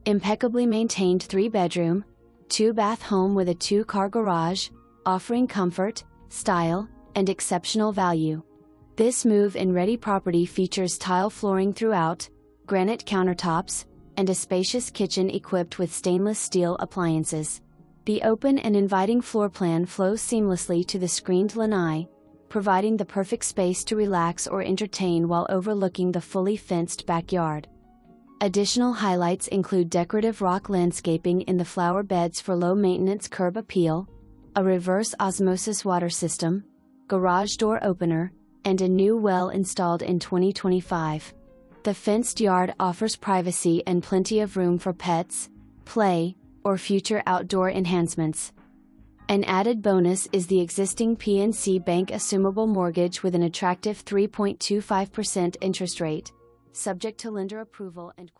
Impeccably maintained 3-bedroom, 2-bath home with a 2-car garage, offering comfort, style, and exceptional value. This move-in-ready property features tile flooring throughout, granite countertops, and a spacious kitchen equipped with stainless steel appliances. The open and inviting floor plan flows seamlessly to the screened lanai, providing the perfect space to relax or entertain while overlooking the fully fenced backyard. Additional highlights include decorative rock landscaping in the flower beds for low-maintenance curb appeal, a reverse osmosis water system, garage door opener, and a new well installed in 2025. The fenced yard offers privacy and plenty of room for pets, play, or future outdoor enhancements. An added bonus is the existing PNC Bank Assumable mortgage with an attractive 3.25% interest rate, subject to lender approval and quality.